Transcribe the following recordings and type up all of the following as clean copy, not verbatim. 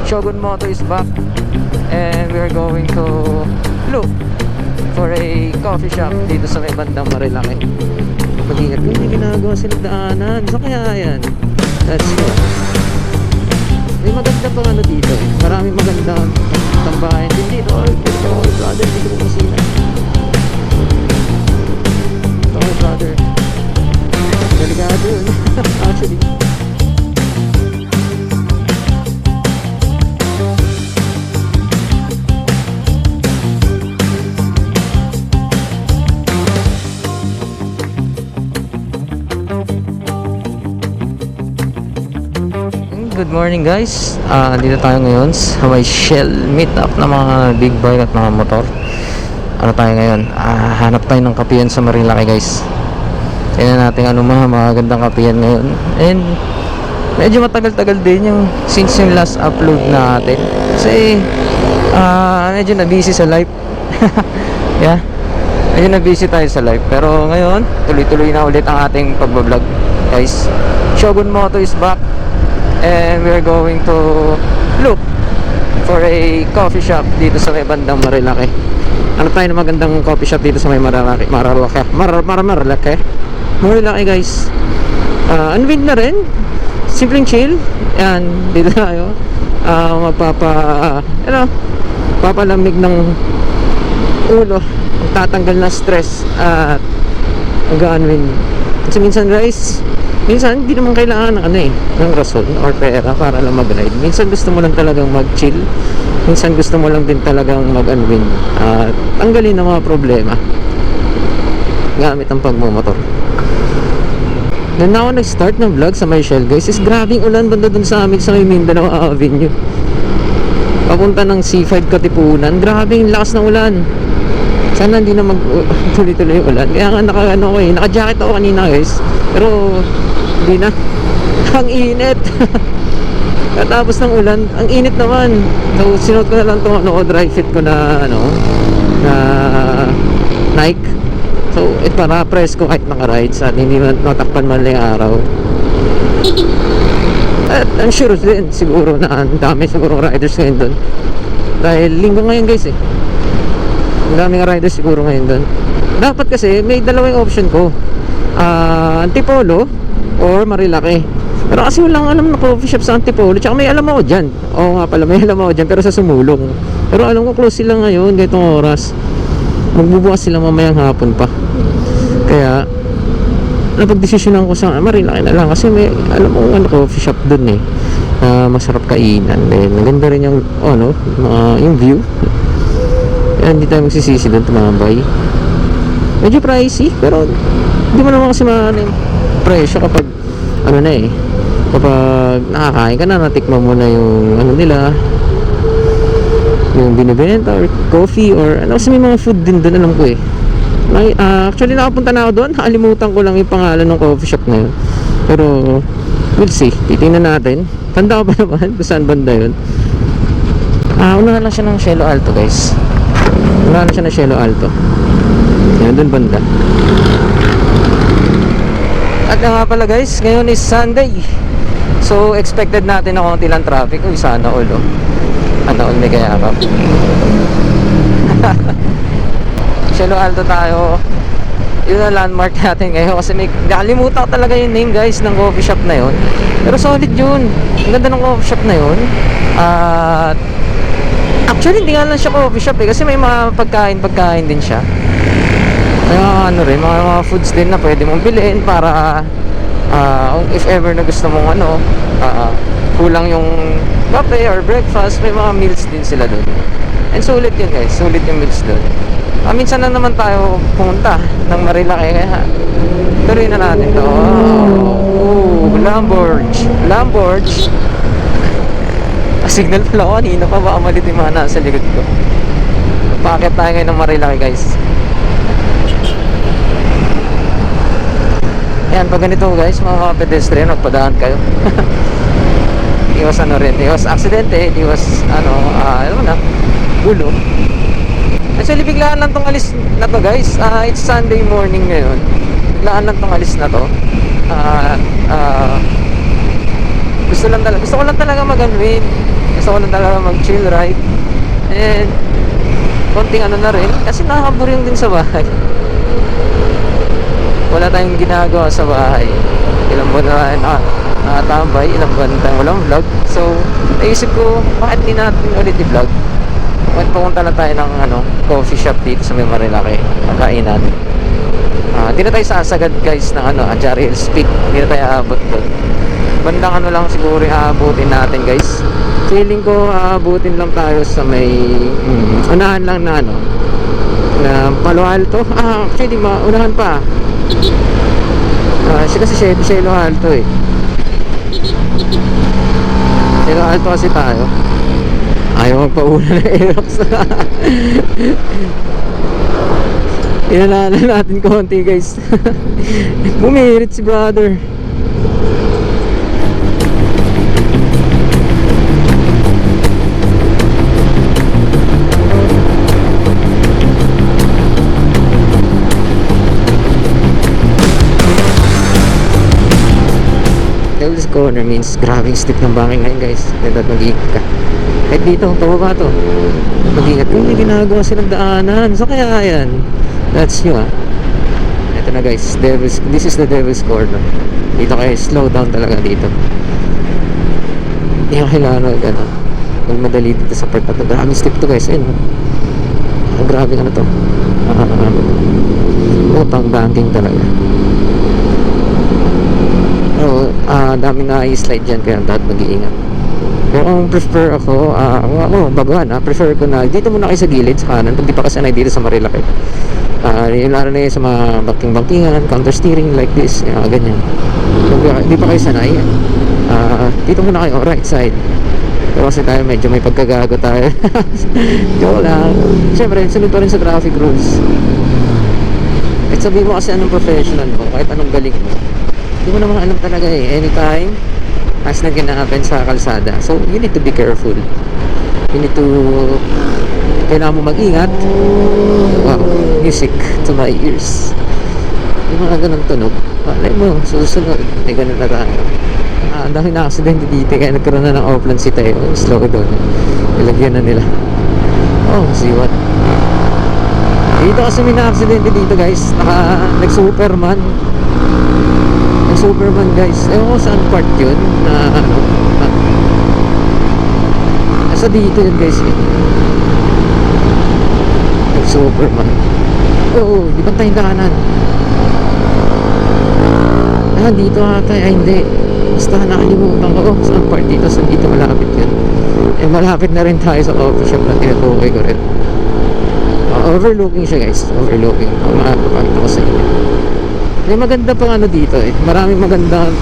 Shogun Moto is back and we're going to look for a coffee shop dito sa may bandang Marilaki. Mag-ingat kung hindi ginagawa sila daanan. So kaya yan, let's go. May maganda pang ano dito, maraming magandang tambahan din dito. Ito, brother, dito ko masina. Ito, brother, delikado yun. Actually, good morning guys. Dito tayo ngayon sa may Shell meetup ng mga big bike at mga motor. Ano tayo ngayon? Hanap tayo ng kapihan sa Marilaki guys. Tingnan natin ano mga magandang kapihan ngayon. And medyo matagal-tagal din yung since yung last upload natin. Kasi medyo na-busy sa live. Yeah. Medyo na-busy tayo sa live. Pero ngayon, tuloy-tuloy na ulit ang ating pagbablog guys. Shogun Moto is back and we're going to look for a coffee shop dito sa may bandang Marilaki. Ano tayo na magandang coffee shop dito sa may Marilaki guys. Unwind na rin, simpleng chill. Yan, dito tayo papalamig ng ulo, tatanggal na stress at mag-unwind. Kasi minsan guys, minsan hindi naman kailangan ng ng rason or pera para lang mag-ride. Minsan gusto mo lang talagang mag-chill. Minsan gusto mo lang din talagang mag-unwind at tanggalin ang mga problema gamit ang pagmumotor. Then ako nag-start ng vlog sa may Shell guys, is grabing ulan banda dun sa amin sa may Mindanao Avenue. Papunta ng C5 Katipunan, grabing lakas ng ulan. Sana hindi na tuloy-tuloy yung ulan. Kaya nga naka-jacket ako kanina guys. Pero hindi na. Ang init. Katapos ng ulan, ang init naman. So sinuot ko na lang itong dry fit ko na na Nike. So para press ko kahit naka-rides at hindi matakpan man lang araw. At I'm sure din siguro na ang dami siguro riders ngayon doon. Dahil linggo ngayon guys eh. Ang daming riders siguro ngayon doon. Dapat kasi may dalawang option ko, Antipolo or Marilaki. Pero kasi walang alam na coffee shop sa Antipolo. Tsaka may alam ako dyan. Oo nga pala, may alam ako dyan, pero sa Sumulong. Pero alam ko close sila ngayon ganitong oras. Magbubukas sila mamayang hapon pa. Kaya napagdesisyonan ko sa Marilaki na lang. Kasi may alam ko coffee shop dun eh, masarap kainan. Then maganda rin yung yung view. Kaya hindi tayo magsisisi doon tumambay. Medyo pricey, pero hindi mo naman kasi yung presyo kapag kapag nakakain ka na, natikman mo na yung nila, yung binibenta or coffee or kasi may mga food din doon, alam ko eh. Actually nakapunta na ako doon, nakalimutan ko lang yung pangalan ng coffee shop na yun. Pero we'll see, titingnan natin. Tanda ko pa naman kung saan banda yun. Unahan lang siya ng Cielo Alto guys. Unahan lang siya ng Cielo Alto. Yan doon banda. At nga pala guys, ngayon is Sunday. So expected natin na konti lang traffic. Uy, sana all may kayakap. Cielo Alto tayo. Yun ang landmark natin ngayon. Kasi may nakalimutan ko talaga yung name guys ng coffee shop na yun. Pero solid yun. Ang ganda ng coffee shop na yun. At actually hindi nga lang siya coffee shop eh. Kasi may mga pagkain din siya. May mga foods din na pwede mong bilhin para if ever na gusto mong kulang yung buffet or breakfast, may mga meals din sila doon. And sulit yun guys, sulit yung meals doon. Minsan na naman tayo pumunta ng Marilaki, kaya tuloy na natin to. Lamborghini. Signal pala ako kanina pa, baka malit yung mga nasa likod ko. Paakit tayo ngayon ng Marilaki guys. Yan, pag ganito guys, mga pedestrian, magpadaan kayo. Iwas aksidente, iwas gulo. Actually, biglaan lang tong alis na to guys. It's Sunday morning ngayon. Biglaan lang tong alis na to. Gusto ko lang talaga mag-unwind. Gusto ko lang talaga mag-chill ride. And konting ano na rin, kasi nakakaboring din sa bahay. Wala tayong ginagawa sa bahay. Ilang buwan na nakatambay, ilang buwan na tayong walang vlog. So, naisip ko, bakit di natin ulit i-vlog? Bakit pumunta na tayo ng coffee shop dito sa may Marilaki, magkainan. Di na tayo sasagad guys ng Ajari Hills Peak. Di na tayo aabot doon. Bandang lang siguro yung aabutin natin guys. Feeling ko aabutin lang tayo sa may unahan lang na na Palo Alto. Actually unahan pa. Siya kasi Cielo Alto eh. Cielo Alto kasi tayo. Ayaw magpauna na Aerox. Inalanan natin konti guys. Bumirit si brother. Devil's Corner means grabing steep ng bangin ngayon guys. Dapat mag-iingat ka. Kahit dito, pababa to, mag-iingat kung may ginagawa silang daanan. So kaya yan, that's new Ito na guys, this is the Devil's Corner. Dito kayo, slow down talaga dito. Hindi ka kailangan magmadali dito sa part na to. Grabing steep to guys, ayun grabe to utang banking talaga. Daming na-slide dyan kaya dapat mag-iingat. Pero kung prefer ako, baguhan prefer ko na dito muna kayo sa gilid, sa kanan, pag di pa kasanay dito sa Marilaki. Lalo na yun sa mga banking-bankingan, counter steering like this, ganyan. Pag di pa kayo sanay, dito muna kayo, right side. Pero kasi tayo medyo may pagkagago tayo. Joke lang. Siyempre, sunod pa rin sa traffic rules. At sabihin mo kasi anong professional mo, kahit anong galing mo, hindi mo naman alam talaga anytime as na gina-happen sa kalsada. So you need to be careful, you need to kailangan mo mag-ingat. Wow, music to my ears, yung mga ganun tunog. Malay mo susunod may ganun na tayo. Ang dami na aksidente dito kaya nagkaroon na ng offline si tayo. Slow down, ilagyan na nila. See what dito kasi may na-aksidente dito guys. Nag-Superman guys. Ewan ko saan part yun na nasa dito yun guys Superman. Di ba tayong kanan? Dito ata. Hindi, basta nakalimutan ko saan part dito. Saan dito malapit yun. Malapit na rin tayo sa coffee shop na tinutukoy ko rin. Overlooking siya guys. Overlooking. Makapakita ko sa inyo. May maganda pang dito maraming magandang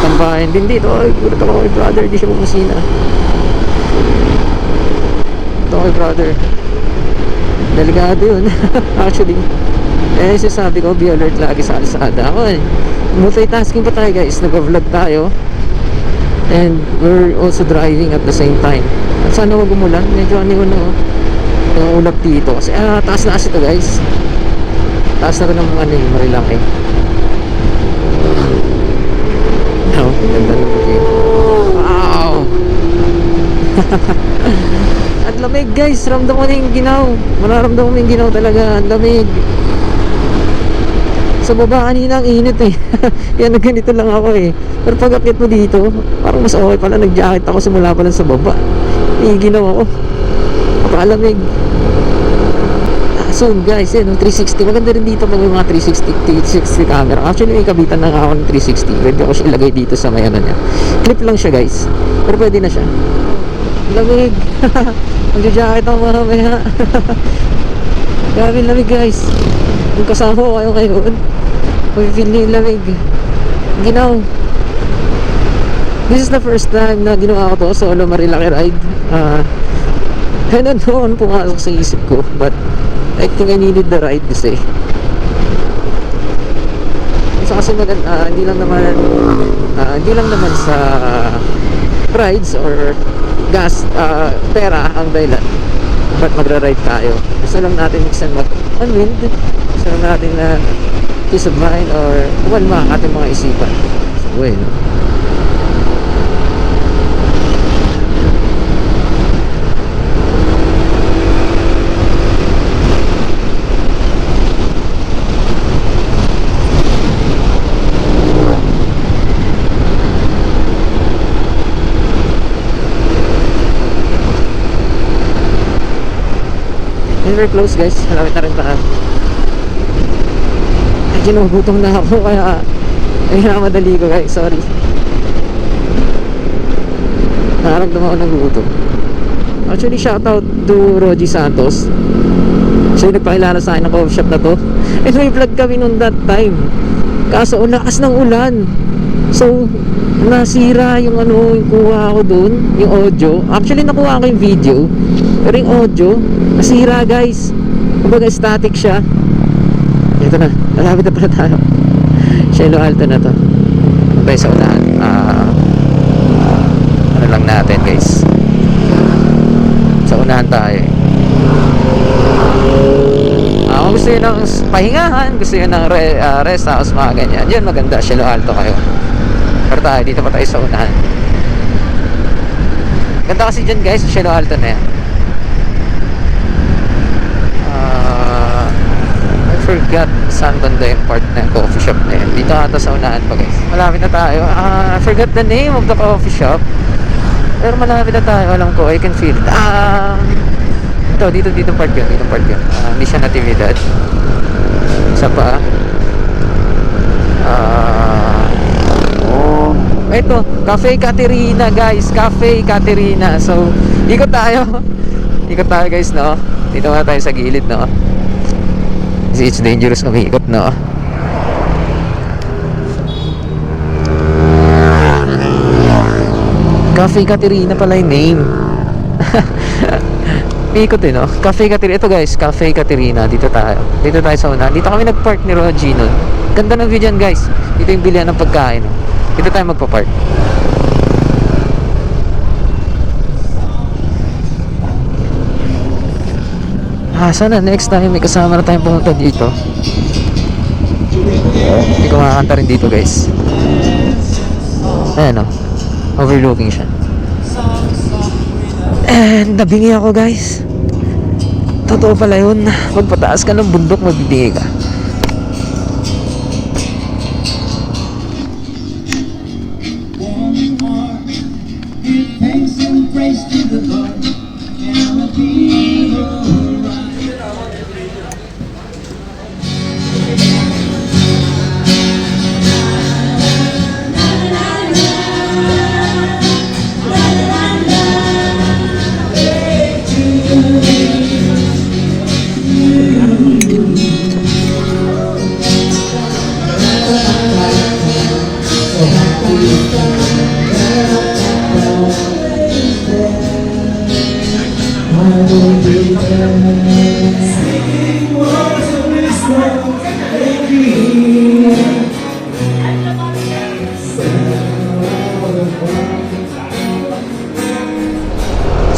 tambahin din dito. Gulat ako kay brother, di siya pumusina. Ito kay brother, delikado yun. Actually sasabi ko, be alert lagi sa kalsada. Multitasking pa tayo guys, nag-vlog tayo and we're also driving at the same time. At sana wag umulan, medyo yung ulap dito kasi taas na kasi ito guys. Taas na rin ng Marilaki. Ganda ng bukid. Wow. Ang lamig guys, ramdam ko na yung ginaw. Mararamdam ko yung ginaw talaga. Ang lamig. Sa baba kanina ang init kaya nagganito lang ako Pero pag akit mo dito, parang mas okay pala. Nag-jacket ako simula pa lang sa baba. Ginaw ako. Napakalamig. So guys, 360. Maganda rin dito pag may mga 360 camera. Actually may kabitan na ako ng 360. Pwede ako siya ilagay dito sa may niya. Clip lang siya guys, pero pwede na siya. Lamig. Magja-jacket ako mamaya. Grabe lamig guys. Kung kasama ko kayo ngayon, mag-feel niyo yung lamig. Ginaw. This is the first time na ginawa ko to, solo Marilaki ride. I don't know ano pumasok sa isip ko, but I think I needed the ride kasi maganda, hindi lang naman sa rides or gas, pera ang dahilan but magra-ride tayo. Gusto lang natin minsan mag-unwind, gusto lang natin na peace of mind or kumalma ang ating mga isipan. So, We're close guys, malapit na rin tayo. Ginugutom na ako kaya madali ko guys, sorry. Nakaramdam ako ng gutom. Actually, shoutout to Rogie Santos. Siya yung nagpakilala sa akin ng coffee shop na to. And may vlog kami nung that time. Kaso lakas ng ulan. So nasira yung yung kuha ko dun, yung audio. Actually nakuha ko yung video, pero yung audio nasira guys. Kumbaga static siya. Ito na, malapit na pala tayo. Cielo Alto na to. Tayo sa unahan. Ano lang natin guys, sa unahan tayo. Kung gusto nyo ng pahingahan, gusto nyo ng rest house, mga ganyan, yun maganda, Cielo Alto kayo. Pero tayo, dito pa tayo sa unahan. Ganda kasi dyan guys, Cielo Alto na yan. I forgot saan banda yung part na coffee shop na yan. Dito ata sa unahan pa guys. Malapit na tayo. I forgot the name of the coffee shop, pero malapit na tayo. Alam ko, I can feel it. Dito part yun. Hindi siya natividad. Isa pa. Ito, Cafe Caterina guys. Cafe Caterina. So, ikot tayo guys, no? Dito nga tayo sa gilid, no? Kasi it's dangerous umikot, no? Cafe Caterina pala yung name. Ikot no? Cafe Caterina. Ito guys, Cafe Caterina. Dito tayo sa una. Dito kami nagpark ni Rogie nun. Ganda ng view dyan guys. Dito yung bilihan ng pagkain. Dito tayo magpapark. Sana next time may kasama na tayong pumunta dito. Hindi ko makakanta rin dito guys. Ayan o, overlooking siya. And nabingi ako guys. Totoo pala yun. Magpataas ka ng bundok, magbibingi ka.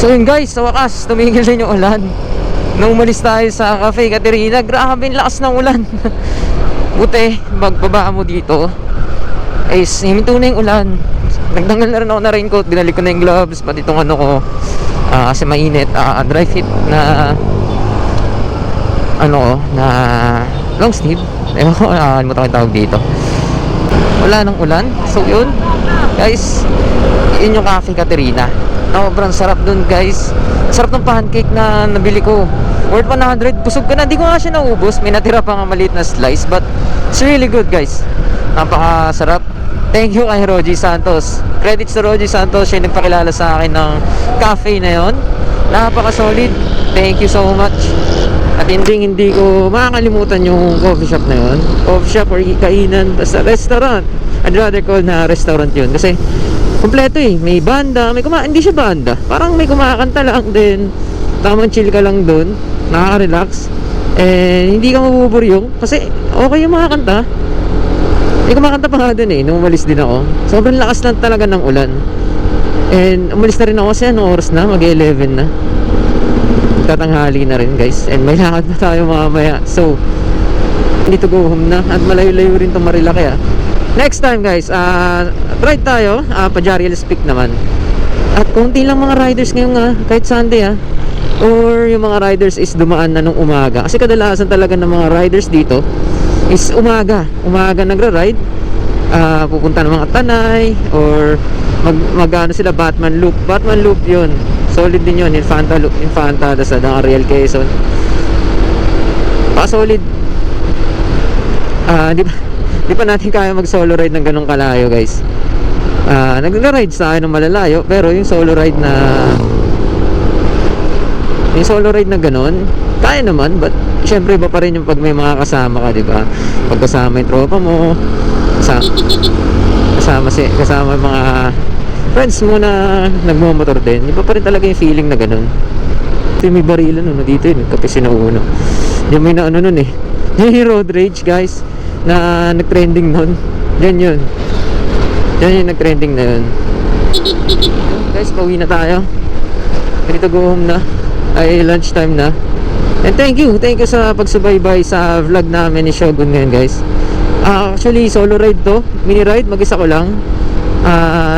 So yun guys, sa wakas tumigil din yung ulan. Nung umalis tayo sa Cafe Caterina, grabe yung lakas ng ulan. Buti, magbaba mo dito is himinto na yung ulan. Nagdangal na rin ako na raincoat, binalik ko na yung gloves, pati itong ano ko, kasi mainit, dry fit na na long sleeve. Ewan ko, alimutan ko yung tawag dito. Wala nang ulan. So yun guys, yun yung Cafe Caterina. Sobrang sarap dun guys. Sarap ng pancake na nabili ko, worth 100. Busog ka na, di ko nga siya naubos. May natira pa nga maliit na slice, but it's really good guys. Napakasarap. Thank you kay Rogie Santos. Credits to Rogie Santos. Siya yung nagpakilala sa akin ng cafe na yon. Napaka-solid. Thank you so much. At hindi ko makakalimutan yung coffee shop na yon. Coffee shop or kainan, basta restaurant. I'd rather call na restaurant yun kasi kompleto may banda, hindi siya banda, parang may kumakanta lang din, tamang chill ka lang dun, nakaka-relax, hindi ka mabuburyong kasi okay yung mga kanta. May kumakanta pa nga dun nung umalis din ako. Sobrang lakas lang talaga ng ulan, and umalis na rin ako kasi anong oras na, mag-11 na, tatanghali na rin guys, and may lakad na tayo mamaya, so need to go home na, at malayo-layo rin itong Marilaki. Next time guys, ride tayo, Pajariel Peak naman. At konti lang mga riders ngayon kahit Sunday or yung mga riders is dumaan na nung umaga. Kasi kadalasan talaga ng mga riders dito is umaga nagra-ride, pupunta ng mga Tanay or mag sila Batman Loop yun. Solid din yun, Infanta Loop, Infanta Lazada, Real Quezon. solid. Di pa natin kaya mag solo ride ng ganong kalayo, guys. Nag-ride sa akin ng malalayo, pero yung solo ride na ganon, kaya naman. But syempre iba pa rin yung pag may mga kasama ka, di ba? Pag kasama yung tropa mo, kasama yung mga friends mo na nagmumotor din, iba pa rin talaga yung feeling na ganon. Ito yung may barilan dito yun, kape sinauno. Yung may na nun eh, yung road rage, guys, na nag-trending nun. Yan yun yung nag-trending na yun. Guys, pauwi na tayo. Ready to go home na. Ay lunchtime na. And thank you sa pagsubaybay sa vlog namin ni Shogun ngayon, guys. Actually solo ride to, mini ride, mag-isa ko lang.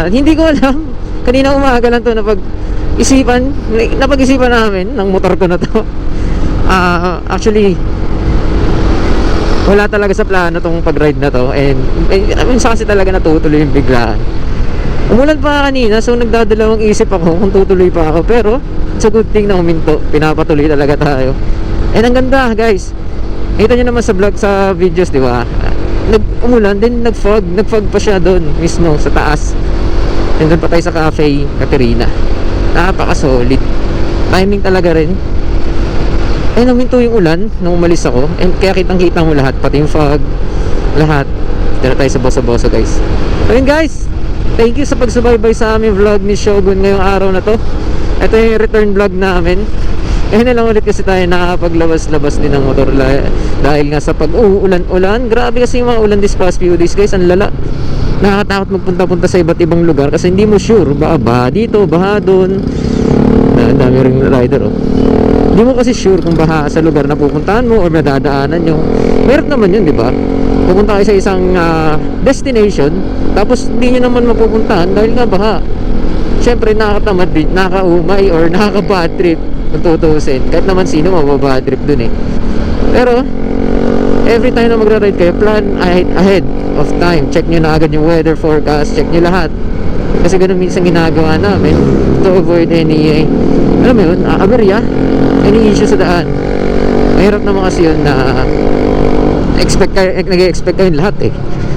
Hindi ko alam, kanina umaga lang to napag-isipan namin ng motor ko na to. Actually wala talaga sa plano tong pag-ride na to, and minsan kasi talaga natutuloy yung biglaan. Umulan pa kanina, so nagdadalawang isip ako kung tutuloy pa ako, pero it's a good thing na huminto, pinapatuloy talaga tayo. And ang ganda, guys, kita nyo naman sa vlog, sa videos, di ba? Umulan, then nag-fog pa siya doon mismo sa taas. And doon pa tayo sa Cafe Caterina. Napaka-solid, timing talaga rin. Ay, naminto yung ulan nung umalis ako, and kaya kitang-kita mo lahat, pati yung fog, lahat. Dito tayo sa boso-boso, guys. Ayun, guys, thank you sa pagsubaybay sa aming vlog ni Shogun ngayong araw na to. Ito yung return vlog namin. Ngayon na lang ulit kasi tayo nakakapaglabas-labas din ng motor dahil nga sa pag-uulan-ulan. Grabe kasi yung mga ulan this past few days, guys, ang lala. Nakakatakot magpunta-punta sa iba't ibang lugar kasi hindi mo sure, baha dito, baha doon. Ang dami ring rider, oh. Hindi mo kasi sure kung baha sa lugar na pupuntahan mo or nadadaanan nyo. Meron naman yun, di ba? Pupunta kayo sa isang destination, tapos hindi nyo naman mapupuntahan dahil nga baha. Siyempre nakakatamad din, nakakaumay or nakaka-bad trip kung tutusin. Kahit naman sino mababad trip dun eh. Pero every time na magra-ride kayo, plan ahead of time. Check nyo na agad yung weather forecast, check nyo lahat. Kasi ganun minsan ginagawa namin to avoid any alam mo yun, aberya, any issue sa daan. Mahirap naman kasi yun na nag-expect kayo lahat eh,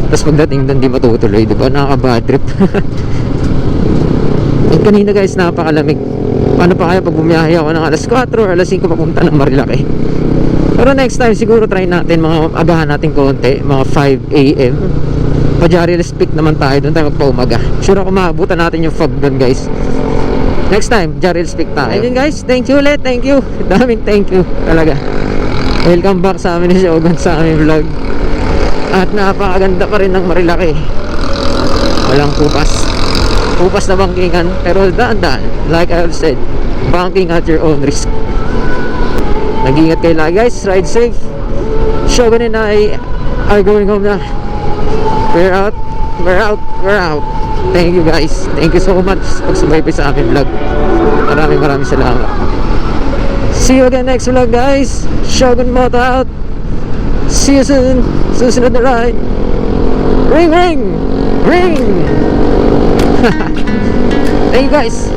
tapos pagdating doon di matutuloy, diba? Nakaka-bad trip. At kanina, guys, napakalamig. Paano pa kaya pag bumiyahe ako ng alas 4 or alas 5 papunta ng Marilaki? Pero next time siguro try natin, agahan natin konti, mga 5 AM. Pa-Jariles Peak naman tayo, doon tayo magpaumaga. Sure ako maabutan natin yung fog doon, guys. Next time, Jariles Peak tayo. Ayun, guys, thank you ulit, thank you. Daming thank you talaga. Welcome back sa amin ni Shogun sa aming vlog. At napakaganda pa rin ng Marilaki. Walang kupas na bangkingan, pero daan-daan, like I have said, banking at your own risk. Nag-iingat kayo lagi, guys, ride safe. Shogun and I are going home na. We're out. Thank you, guys, thank you so much pagsubaybay sa aming vlog. Maraming salamat. See you again next vlog, guys. Shogun Moto out. See you soon. Susunod na ride. Ring. Thank you, guys.